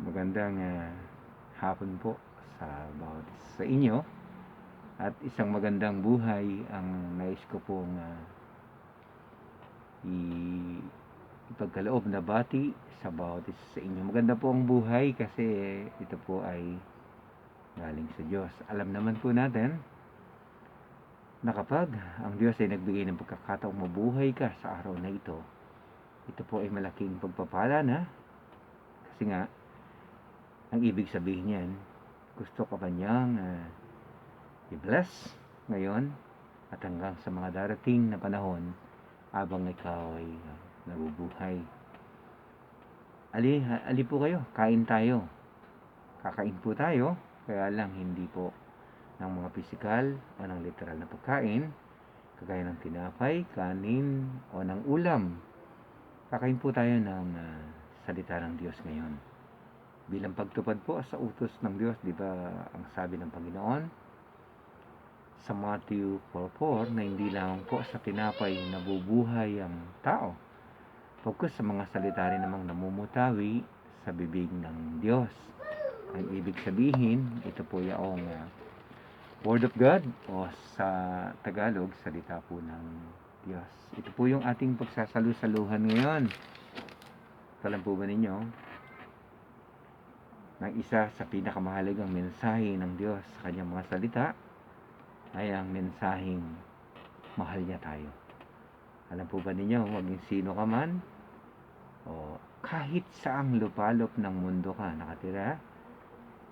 Magandang hapon po sa bawat isa sa inyo at isang magandang buhay ang nais ko pong ipagkaloob na bati sa bawat isa sa inyo. Maganda po ang buhay kasi ito po ay galing sa Diyos. Alam naman po natin na kapag ang Diyos ay nagbigay ng pagkakataong mabuhay ka sa araw na ito po ay malaking pagpapala na, kasi nga ang ibig sabihin niyan, gusto ka ba niyang i-bless ngayon at hanggang sa mga darating na panahon habang ikaw ay nabubuhay. Ali po kayo, kain tayo. Kakain po tayo, kaya lang hindi po ng mga pisikal o ng literal na pagkain, kagaya ng tinapay, kanin o ng ulam. Kakain po tayo ng salita ng Diyos ngayon. Bilang pagtupad po sa utos ng Diyos, di ba ang sabi ng Panginoon sa Matthew 4:4 na hindi lang po sa tinapay nabubuhay ang tao, focus sa mga salita rin namang namumutawi sa bibig ng Diyos. Ang ibig sabihin, ito po yung Word of God o sa Tagalog, salita po ng Diyos. Ito po yung ating pagsasalu-saluhan ngayon. Alam po ba ninyo, ng isa sa pinakamahalagang mensahe ng Diyos sa kanyang mga salita ay ang mensaheng mahal niya tayo. Alam po ba ninyo, maging sino ka man o kahit saang lupalop ng mundo ka nakatira,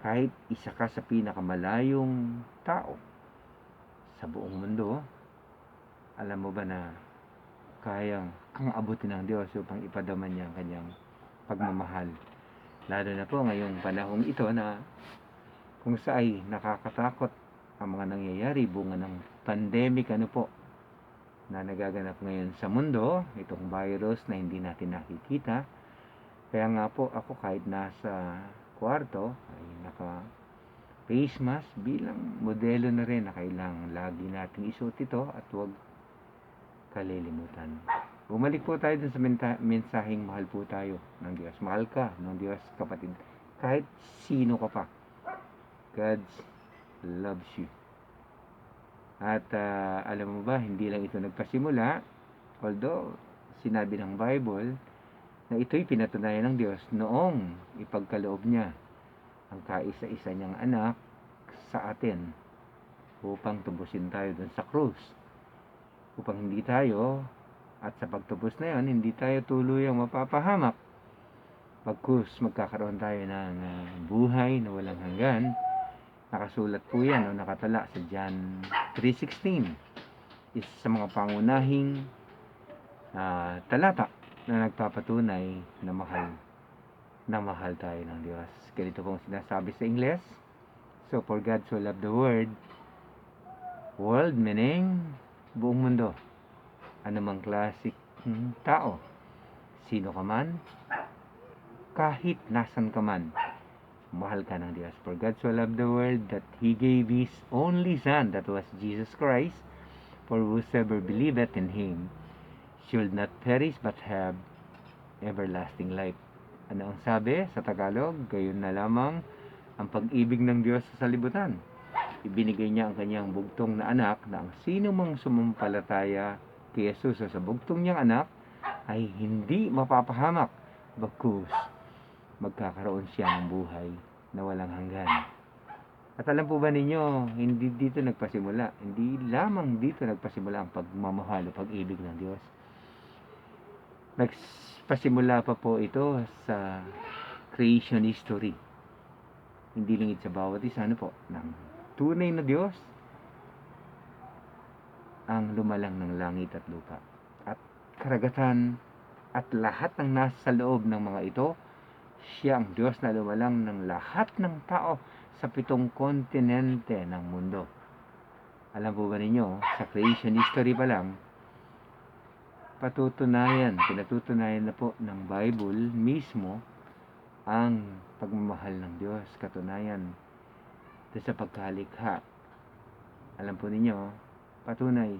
kahit isa ka sa pinakamalayong tao sa buong mundo, alam mo ba na kayang kang abutin ng Diyos upang ipadaman niya ang kanyang pagmamahal? Lalo na po ngayong panahong ito na kung saan nakakatakot ang mga nangyayari bunga ng pandemic na nagaganap ngayon sa mundo, itong virus na hindi natin nakikita. Kaya nga po ako kahit nasa kwarto ay naka face mask bilang modelo na rin na kailangan lagi nating isuot ito at huwag kalilimutan. Bumalik po tayo dun sa mensaheng mahal po tayo ng Diyos. Mahal ka ng Diyos, kapatid. Kahit sino ka pa. God loves you. At alam mo ba, hindi lang ito nagpasimula. Although, sinabi ng Bible na ito'y pinatunayan ng Diyos noong ipagkaloob niya ang kaisa-isa niyang anak sa atin upang tubusin tayo dun sa krus. Upang hindi tayo, at sa pagtubos na yon, hindi tayo tuluyang mapapahamak. Pagkus magkakaroon tayo ng buhay na walang hanggan. Nakasulat po yan o nakatala sa John 3:16. Isa sa mga pangunahing talata na nagpapatunay na mahal tayo ng Diyos. Ganito pong sinasabi sa Ingles. So, for God so loved the world meaning buong mundo. Anumang klasik tao, sino ka man, kahit nasan ka man, mahal ka ng Diyos. For God so loved the world that He gave His only Son, that was Jesus Christ, for whosoever believeth in Him should not perish but have everlasting life. Ano ang sabi sa Tagalog? Gayon na lamang ang pag-ibig ng Diyos sa salibutan. Ibinigay niya ang kanyang bugtong na anak na ang sino mang sumampalataya kay Jesus sa bugtong niyang anak ay hindi mapapahamak, bagkus magkakaroon siya ng buhay na walang hanggan. At alam po ba ninyo, hindi dito nagpasimula, hindi lamang dito nagpasimula ang pagmamahal o pag-ibig ng Diyos. Nagpasimula pa po ito sa creation history. Hindi lingid sa bawat isa ng tunay na Diyos ang lumalang ng langit at lupa at karagatan at lahat ng nasa loob ng mga ito. Siya ang Diyos na lumalang ng lahat ng tao sa 7 kontinente ng mundo. Alam po ba ninyo, sa creation history pa lang, pinatutunayan na po ng Bible mismo ang pagmamahal ng Diyos. Katunayan sa pagkalikha. Alam po ninyo, patunay,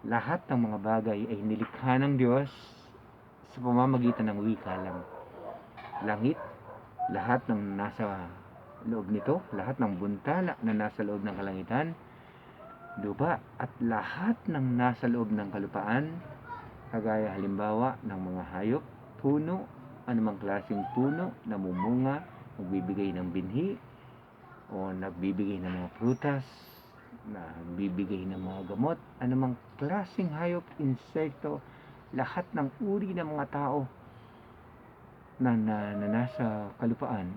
lahat ng mga bagay ay nilikha ng Diyos sa pamamagitan ng wika lang. Langit lahat ng nasa loob nito, lahat ng buntala na nasa loob ng kalangitan, lupa, at lahat ng nasa loob ng kalupaan, kagaya halimbawa ng mga hayop, puno, anumang klaseng puno, namumunga, nagbibigay ng binhi, o nagbibigay ng mga prutas, nagbibigay ng mga gamot, anumang klaseng hayop, insekto, lahat ng uri ng mga tao na nasa kalupaan,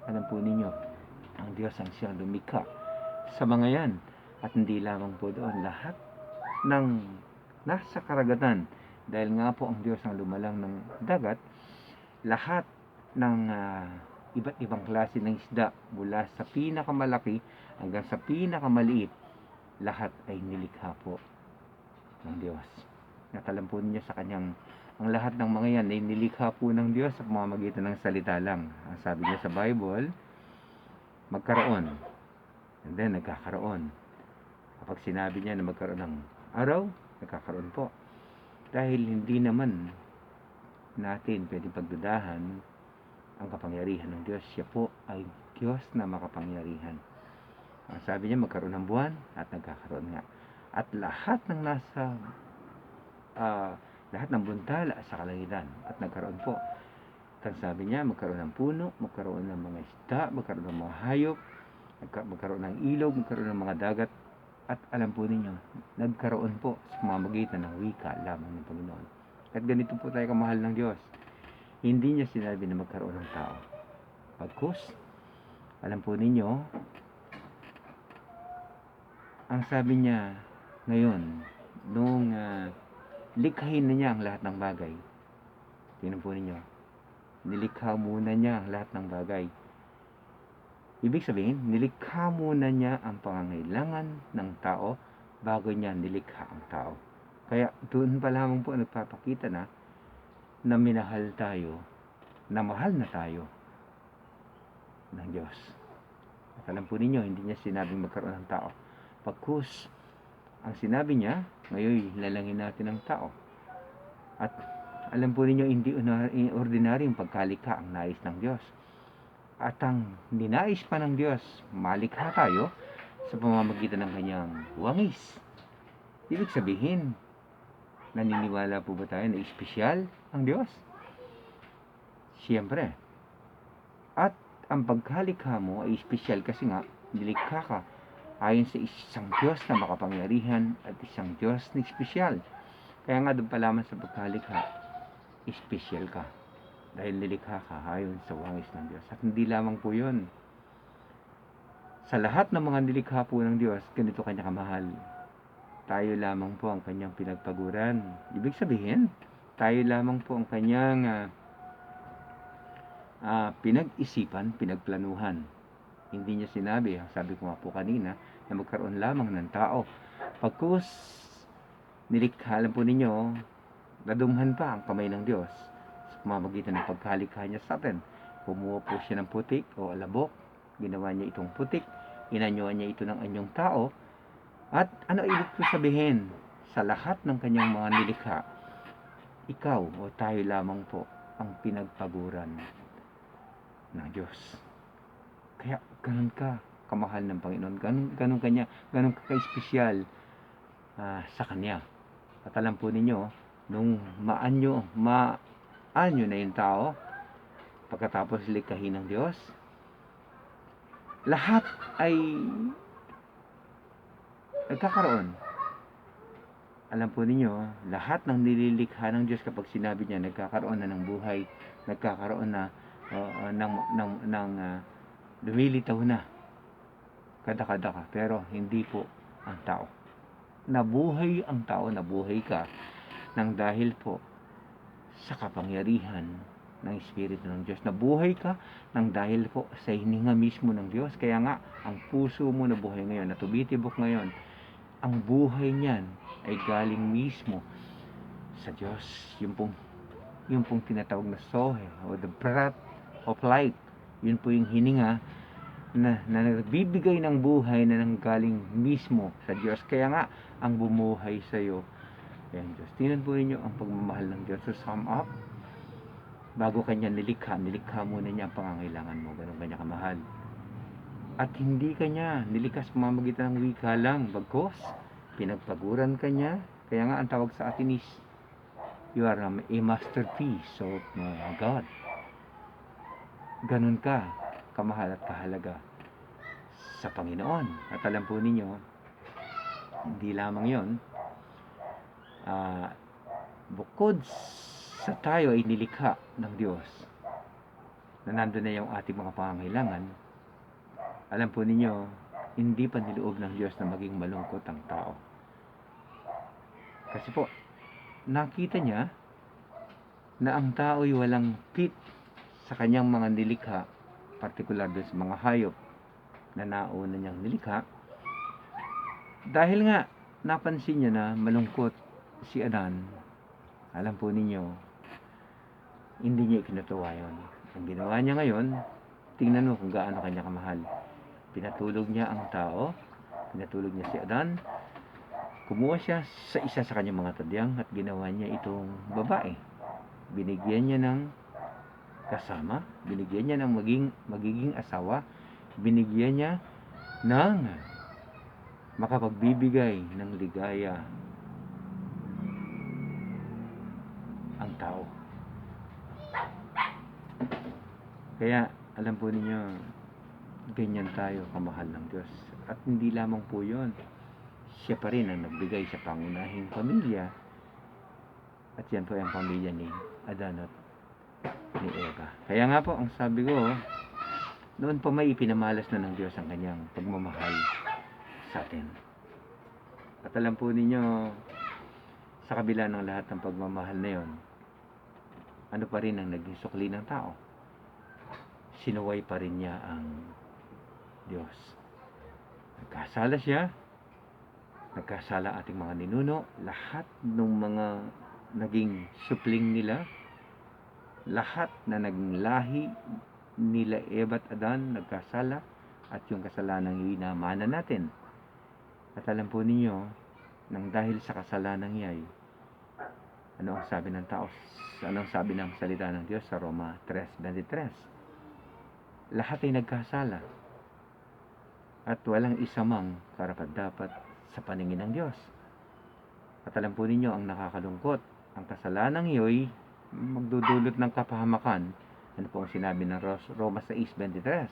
alam po ninyo, ang Diyos ang siyang lumikha sa mga yan. At hindi lamang po doon, lahat ng nasa karagatan, dahil nga po ang Diyos ang lumalang ng dagat, lahat ng iba't ibang klase ng isda, mula sa pinakamalaki hanggang sa pinakamaliit, lahat ay nilikha po ng Diyos. At alam po ninyo sa kanyang, ang lahat ng mga yan ay nilikha po ng Diyos sa pamamagitan ng salita lang. Ang sabi niya sa Bible, magkaroon, and then nagkakaroon. Kapag sinabi niya na magkaroon ng araw, nagkakaroon po. Dahil hindi naman natin pwedeng pagdudahan ang kapangyarihan ng Diyos. Siya po ay Diyos na makapangyarihan. Ang sabi niya, magkaroon ng buwan, at nagkakaroon nga. At lahat ng nasa lahat ng buntala sa kalangitan, at nagkaroon po. At sabi niya, magkaroon ng puno, magkaroon ng mga isda, magkaroon ng mga hayop, magkaroon ng ilog, magkaroon ng mga dagat. At alam po ninyo, nagkaroon po sa pamamagitan ng wika lamang ng Panginoon. At ganito po tayo kamahal ng Diyos. Hindi niya sinabi na magkaroon ng tao. Pagkus, alam po ninyo, ang sabi niya ngayon, nung likhain na niya ang lahat ng bagay. Tingnan po ninyo, nilikha muna niya ang lahat ng bagay. Ibig sabihin, nilikha muna niya ang pangangailangan ng tao bago niya nilikha ang tao. Kaya doon pa lamang po nagpapakita na minahal tayo, na mahal na tayo ng Diyos. At alam po ninyo, hindi niya sinabing magkaroon ng tao. Pagkus, ang sinabi niya, ngayon lalangin natin ang tao. At alam po ninyo, hindi ordinaryong pagkalikha ang nais ng Diyos. At ang ninais pa ng Diyos, malikha tayo sa pamamagitan ng kanyang wangis. Ibig sabihin, naniniwala po ba tayo na espesyal ang Diyos? Siyempre. At ang pagkalikha mo ay espesyal kasi nga, nilikha ka ayon sa isang Diyos na makapangyarihan at isang Diyos na espesyal. Kaya nga doon pa lamang sa pagkalikha, espesyal ka. Dahil nilikha ka ayon sa wangis ng Diyos. At hindi lamang po yun. Sa lahat ng mga nilikha po ng Diyos, ganito kanya kamahal. Tayo lamang po ang kanyang pinagpaguran. Ibig sabihin, tayo lamang po ang kanyang pinag-isipan, pinagplanuhan. Hindi niya sinabi, sabi ko nga po kanina, na magkaroon lamang ng tao. Pagkus nilikha, alam po ninyo, nadumhan pa ang kamay ng Diyos sa pamamagitan ng pagkalikha niya sa atin. Kumuha po siya ng putik o alabok, ginawa niya itong putik, inanyuan niya ito ng anyong tao. At ano ibig ko sabihin? Sa lahat ng kanyang mga nilikha, ikaw o tayo lamang po ang pinagpaguran ng Diyos. Kaya ganun ka kamahal ng Panginoon, ganun ka ka-espesyal sa Kanya. At alam po ninyo, nung maanyo na yung tao, pagkatapos likhain ng Diyos, lahat ay nagkakaroon. Alam po ninyo, lahat ng nililikha ng Diyos, kapag sinabi niya, nagkakaroon na ng buhay, nagkakaroon na lumilitaw na kada-kada. Pero hindi po ang tao. Nabuhay ang tao, nabuhay ka nang dahil po sa kapangyarihan ng Espiritu ng Diyos. Nabuhay ka nang dahil po sa hininga mismo ng Diyos. Kaya nga, ang puso mo na buhay ngayon, na tumitibok ngayon, ang buhay niyan ay galing mismo sa Diyos. Yung pong tinatawag na Zoe, o the breath of life. Yun po yung hininga na nagbibigay ng buhay na nanggaling mismo sa Diyos. Kaya nga, ang bumuhay sa iyo ay ang Diyos. Tingnan po ninyo ang pagmamahal ng Diyos. So sum up, Bago kanya nilikha muna niya ang pangangailangan mo. Ganun kanya kamahal. At hindi kanya nilikha sa pamamagitan ng wika lang, bagkos pinagpaguran kanya. Kaya nga ang tawag sa atin is, you are a masterpiece of God. Ganun ka kamahal at kahalaga sa Panginoon. At alam po ninyo, hindi lamang yon, bukod sa tayo ay nilikha ng Diyos, na nandun na yung ating mga pangangailangan, alam po ninyo, hindi pa niloob ng Diyos na maging malungkot ang tao. Kasi po, nakita niya na ang tao ay walang fit sa kanyang mga nilikha, partikular doon sa mga hayop na nauna niyang nilikha. Dahil nga, napansin niya na malungkot si Adan, alam po ninyo, hindi niya ikinatuwa yun. Ang ginawa niya ngayon, tingnan mo kung gaano kanya kamahal. Pinatulog niya ang tao, pinatulog niya si Adan, kumuha siya sa isa sa kanyang mga tadyang at ginawa niya itong babae. Binigyan niya ng kasama, binigyan niya ng magiging asawa, binigyan niya ng makapagbibigay ng ligaya ang tao. Kaya alam po ninyo, ganyan tayo kamahal ng Diyos. At hindi lamang po yun, siya pa rin ang nagbigay sa pangunahing pamilya. At yan po ang pamilya ni Adan at ni Eva. Kaya nga po, ang sabi ko, noon pa may ipinamalas na ng Diyos ang kanyang pagmamahal sa atin. At alam po ninyo, sa kabila ng lahat ng pagmamahal na yon, ano pa rin ang naging sukli ng tao? Sinuway pa rin niya ang Diyos. Nagkasala siya, nagkasala ating mga ninuno, lahat ng mga naging supling nila, lahat na naging lahi nila Eva at Adan, nagkasala, at yung kasalanan yung inamana natin. At alam po ninyo, nang dahil sa kasalanan yay, ano ang sabi ng tao? Ano ang sabi ng salita ng Diyos sa Roma 3:23? Lahat ay nagkasala at walang isa mang karapat-dapat sa paningin ng Diyos. At alam po ninyo, ang nakakalungkot, ang kasalanan iyo'y magdudulot ng kapahamakan. Ano po ang sinabi ng Roma 6:23?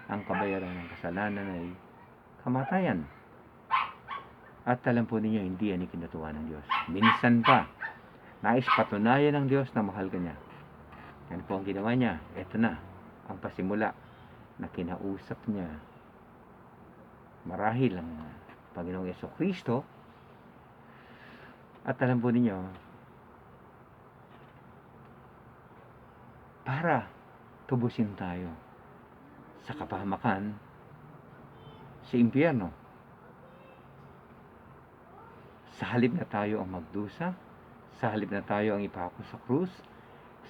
Ang kabayaran ng kasalanan ay kamatayan. At alam po ninyo, hindi yan ikinatuwa ng Diyos. Minsan pa, nais patunayan ng Diyos na mahal ka niya. Ano po ang ginawa niya? Ito na, ang pasimula na kinausap niya marahil ang Panginoong Jesucristo. At alam po ninyo, para tubusin tayo sa kapahamakan sa impyerno, sa halip na tayo ang magdusa, sa halip na tayo ang ipako sa krus,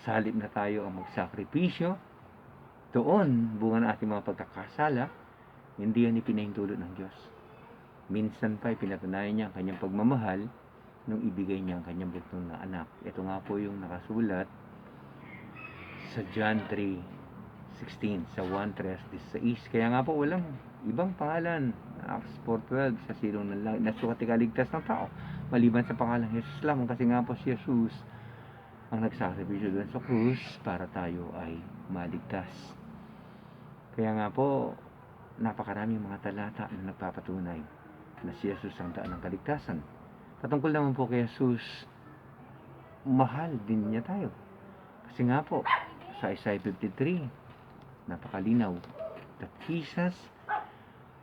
sa halip na tayo ang magsakripisyo, doon bunga ng ating mga pagkakasala, hindi yan ipinahintulot ng Diyos. Minsan pa ipinatunayan niya ang kanyang pagmamahal nung ibigay niya ang kanyang bugtong na anak. Ito nga po yung nakasulat sa John 3:16, sa 1:3-16. Kaya nga po walang ibang pangalan, Acts 4:12, sa silong ng langit, nasukat ikaligtas ng tao, maliban sa pangalang Jesus lamang. Kasi nga po si Jesus ang nagsakripisyo doon sa krus para tayo ay maligtas. Kaya nga po, napakaraming mga talata na nagpapatunay na si Jesus ang daan ng kaligtasan. Patungkol naman po kay Jesus, mahal din niya tayo. Kasi nga po, sa Isaiah 53, napakalinaw that Jesus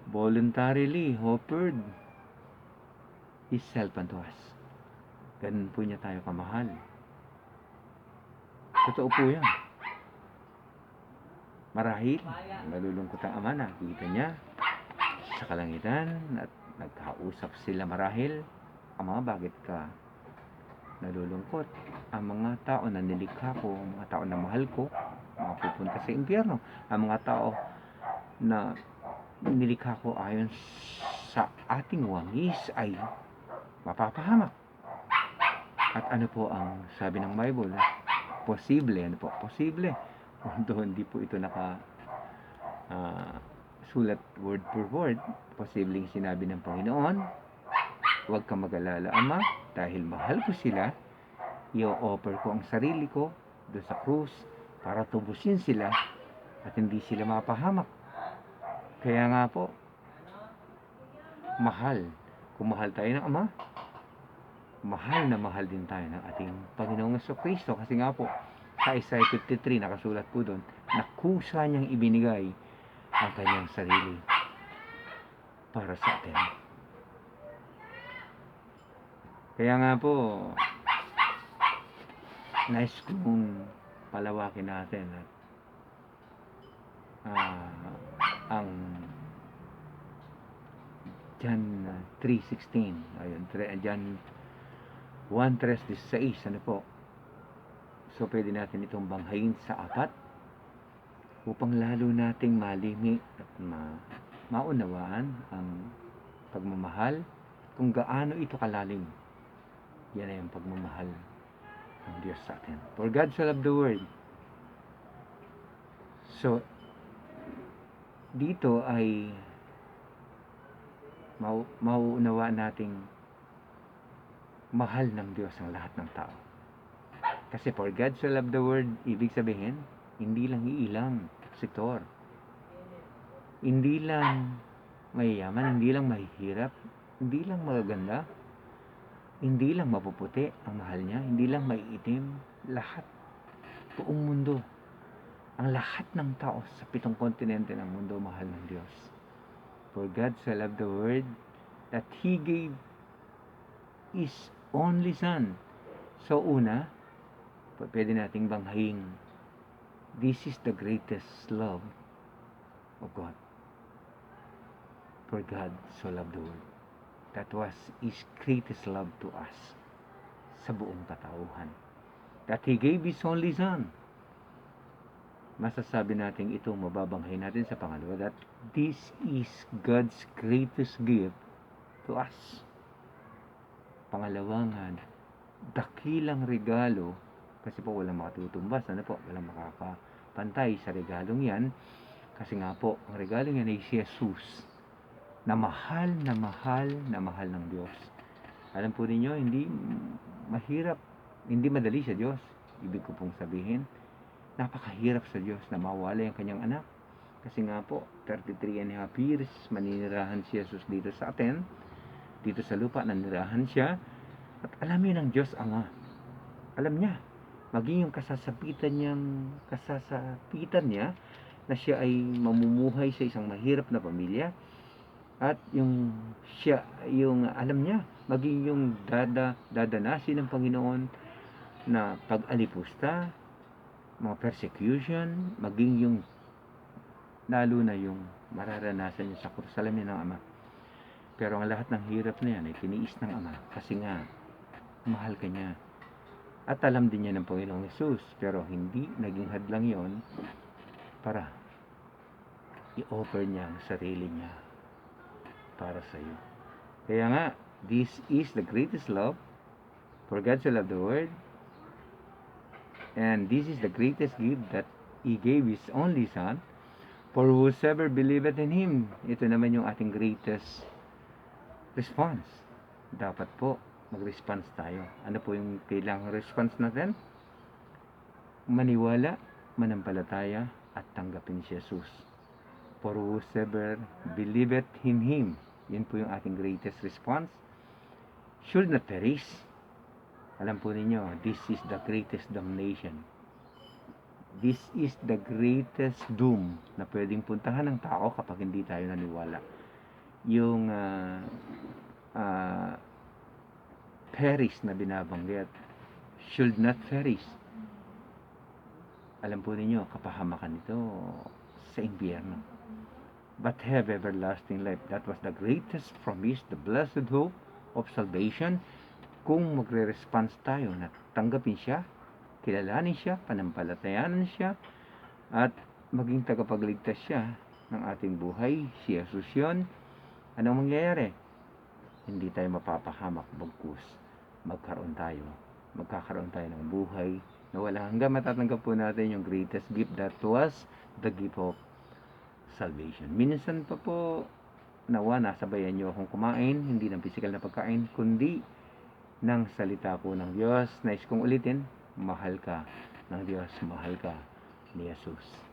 voluntarily offered His self unto us. Ganun po niya tayo kamahal. Totoo po yan. Marahil, nalulungkot ang ama, nakikita niya sa kalangitan at nagkausap sila marahil, Ama, bakit ka nalulungkot? Ang mga tao na nilikha ko, ang mga tao na mahal ko, mapupunta sa impyerno. Ang mga tao na nilikha ko ayon sa ating wangis ay mapapahamak. At ano po ang sabi ng Bible? posible, ano po, posible. Although hindi po ito sulat word for word, posibleng sinabi ng Panginoon, huwag kang mag-alala, Ama, dahil mahal ko sila, i-offer ko ang sarili ko doon sa krus para tubusin sila at hindi sila mapahamak. Kaya nga po, mahal. Kung mahal tayo ng Ama, mahal na mahal din tayo ng ating Panginoong Jesucristo. Kasi nga po, sa Isaiah 53, nakasulat po doon, na kusa niyang ibinigay ang kanyang sarili para sa atin. Kaya nga po, nais kong palawakin natin at ang John 3:16, ayun, John 1:3-16, ano po. So pwede natin itong banghayin sa 4 upang lalo nating malimi at maunawaan ang pagmamahal, kung gaano ito kalalim. Yan ay ang pagmamahal ng Diyos sa atin. For God so loved the world. So dito ay mauunawaan nating mahal ng Diyos ang lahat ng tao. Kasi for God so loved the world, ibig sabihin, hindi lang iilang sektor. Hindi lang mayayaman, hindi lang mahihirap, hindi lang magaganda, hindi lang mapuputi ang mahal niya, hindi lang maiitim, lahat, buong mundo, ang lahat ng tao sa 7 kontinente ng mundo, mahal ng Diyos. For God so loved the world that He gave His only Son. So una, pwede nating banghaing, this is the greatest love of God. For God so loved the world. That was His greatest love to us sa buong katauhan. That He gave His only Son. Masasabi natin ito, mababanghay natin sa pangalawa, that this is God's greatest gift to us. Pangalawang dakilang regalo, kasi po walang makatutumbas, walang makakapantay sa regalong yan, kasi nga po, ang regalong yan ay si Jesus, na mahal na mahal na mahal ng Diyos. Alam po ninyo, hindi mahirap, hindi madali sa Diyos. Ibig ko pong sabihin, napakahirap sa Diyos na mawala ang kanyang anak. Kasi nga po, 33.5 years, maninirahan si Jesus dito sa atin, dito sa lupa, nanirahan siya, at alam yun ng Diyos Ama. Alam niya, maging yung kasasapitan niya, na siya ay mamumuhay sa isang mahirap na pamilya, at yung alam niya, maging yung dadanasin ng Panginoon na pag-alipusta, mga persecution, maging yung lalo na yung mararanasan niya sa krus, alam niya ng Ama. Pero ang lahat ng hirap na yan ay tiniis ng Ama, kasi nga mahal ka niya. At alam din niya ng Panginoong Hesus, pero hindi naging hadlang yon para i-offer niya ang sarili niya para sa iyo. Kaya nga, this is the greatest love. For God so loved the world, and this is the greatest gift, that He gave His only Son, for whosoever believeth in Him. Ito naman yung ating greatest response. Dapat po mag-response tayo. Ano po yung kailangang response natin? Maniwala, manampalataya, at tanggapin si Jesus. For whosoever believeth in Him. Yun po yung ating greatest response. Should not perish. Alam po ninyo, this is the greatest damnation. This is the greatest doom na pwedeng puntahan ng tao kapag hindi tayo naniwala. Yung perish na binabanggit, should not perish. Alam po ninyo, kapahamakan ito sa impyerno. But have everlasting life. That was the greatest promise, the blessed hope of salvation. Kung magre-response tayo na tanggapin siya, kilalanin siya, panampalatayanan siya, at maging tagapagligtas siya ng ating buhay, si Jesus yun, anong mangyayari? Hindi tayo mapapahamak, bagkus magkakaroon tayo ng buhay nawala hanggang matatanggap po natin yung greatest gift, that was the gift of salvation. Minsan pa po, nawa nasabayan nyo akong kumain, hindi ng physical na pagkain, kundi ng salita po ng Diyos. Nais kong ulitin, mahal ka ng Diyos, mahal ka ni Jesus.